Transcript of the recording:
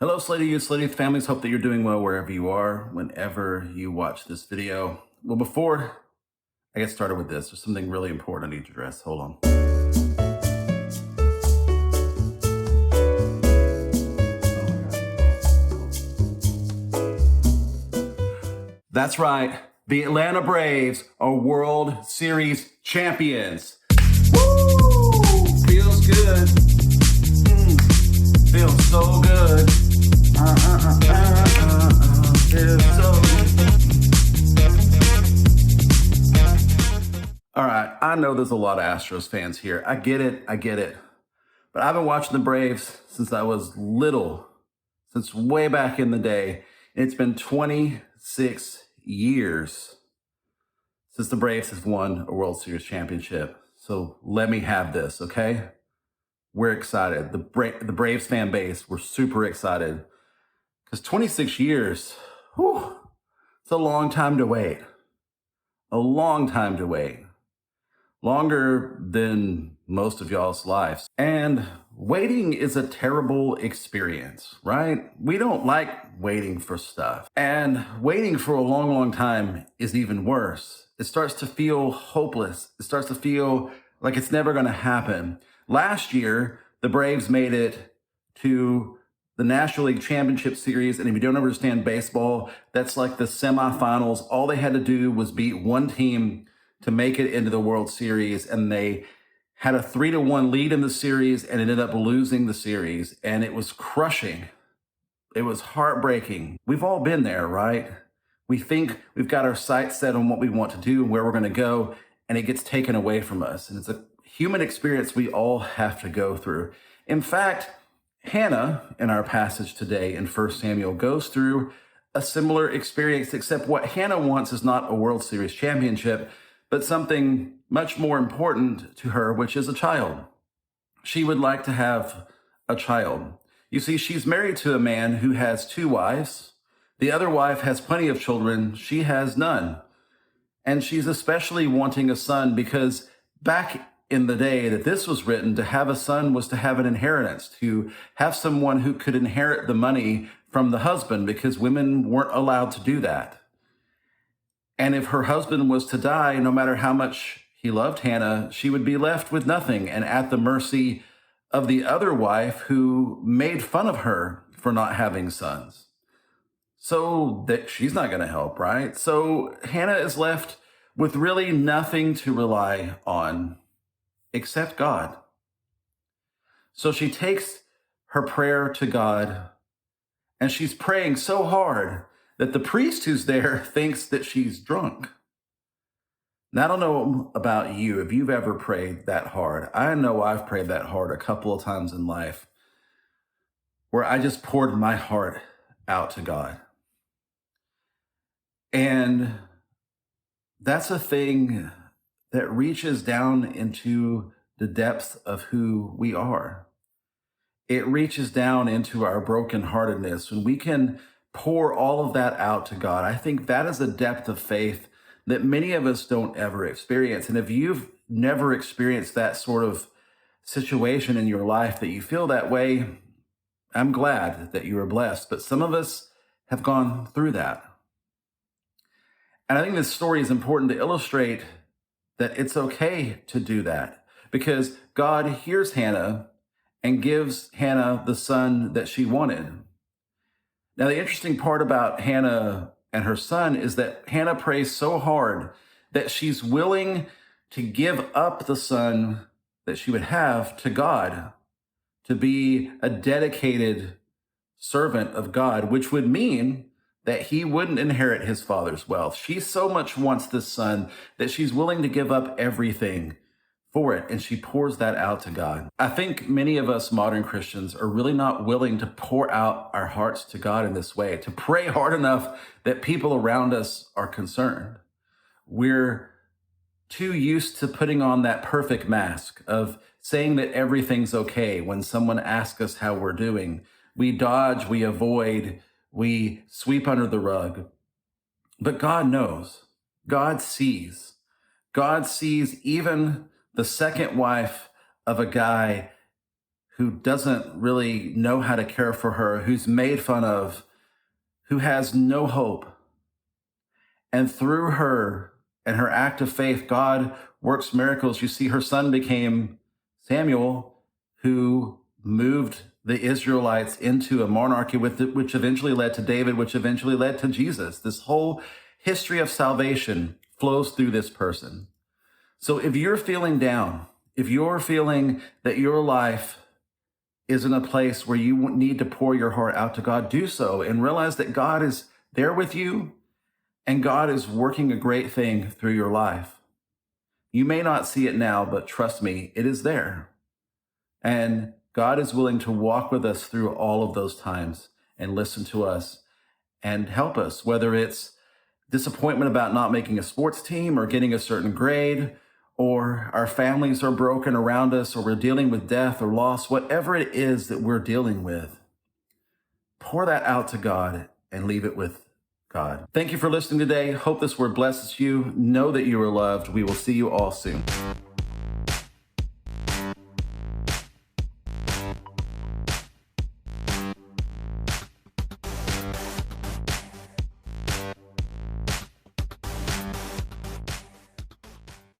Hello, Slady youth, Slady youth families. Hope that you're doing well wherever you are, whenever you watch this video. Well, before I get started with this, there's something really important I need to address. Hold on. That's right. The Atlanta Braves are World Series champions. Woo! Feels good. Feels so good. Feels so good. All right, I know there's a lot of Astros fans here. I get it. But I've been watching the Braves since I was little, since way back in the day. It's been 26 years since the Braves have won a World Series championship. So let me have this, okay? We're excited. The Braves fan base, we're super excited. Because 26 years, whew, it's a long time to wait. A long time to wait. Longer than most of y'all's lives. And waiting is a terrible experience, right? We don't like waiting for stuff. And waiting for a long, long time is even worse. It starts to feel hopeless. It starts to feel like it's never going to happen. Last year, the Braves made it to the National League Championship Series. And if you don't understand baseball, that's like the semifinals. All they had to do was beat one team to make it into the World Series. And they had a 3-1 lead in the series and ended up losing the series. And it was crushing. It was heartbreaking. We've all been there, right? We think we've got our sights set on what we want to do and where we're going to go, and it gets taken away from us. And it's a human experience we all have to go through. In fact, Hannah, in our passage today in 1 Samuel, goes through a similar experience, except what Hannah wants is not a World Series championship, but something much more important to her, which is a child. She would like to have a child. You see, she's married to a man who has 2 wives. The other wife has plenty of children. She has none. And she's especially wanting a son because back in the day that this was written, to have a son was to have an inheritance, to have someone who could inherit the money from the husband, because women weren't allowed to do that. And if her husband was to die, no matter how much he loved Hannah, she would be left with nothing and at the mercy of the other wife who made fun of her for not having sons. So that she's not going to help, right? So Hannah is left with really nothing to rely on except God. So she takes her prayer to God, and she's praying so hard that the priest who's there thinks that she's drunk. Now, I don't know about you, if you've ever prayed that hard. I know I've prayed that hard a couple of times in life, where I just poured my heart out to God. And that's a thing that reaches down into the depths of who we are. It reaches down into our brokenheartedness. When we can pour all of that out to God, I think that is a depth of faith that many of us don't ever experience. And if you've never experienced that sort of situation in your life, that you feel that way, I'm glad that you are blessed. But some of us have gone through that. And I think this story is important to illustrate that it's okay to do that, because God hears Hannah and gives Hannah the son that she wanted. Now, the interesting part about Hannah and her son is that Hannah prays so hard that she's willing to give up the son that she would have to God, to be a dedicated servant of God, which would mean that he wouldn't inherit his father's wealth. She so much wants this son that she's willing to give up everything for it, and she pours that out to God. I think many of us modern Christians are really not willing to pour out our hearts to God in this way, to pray hard enough that people around us are concerned. We're too used to putting on that perfect mask of saying that everything's okay when someone asks us how we're doing. We dodge, we avoid, we sweep under the rug. But God knows. God sees. God sees even the second wife of a guy who doesn't really know how to care for her, who's made fun of, who has no hope. And through her and her act of faith, God works miracles. You see, her son became Samuel, who moved the Israelites into a monarchy, which eventually led to David, which eventually led to Jesus. This whole history of salvation flows through this person. So if you're feeling down, if you're feeling that your life is in a place where you need to pour your heart out to God, do so and realize that God is there with you and God is working a great thing through your life. You may not see it now, but trust me, it is there. And God is willing to walk with us through all of those times and listen to us and help us, whether it's disappointment about not making a sports team or getting a certain grade, or our families are broken around us, or we're dealing with death or loss, whatever it is that we're dealing with, pour that out to God and leave it with God. Thank you for listening today. Hope this word blesses you. Know that you are loved. We will see you all soon.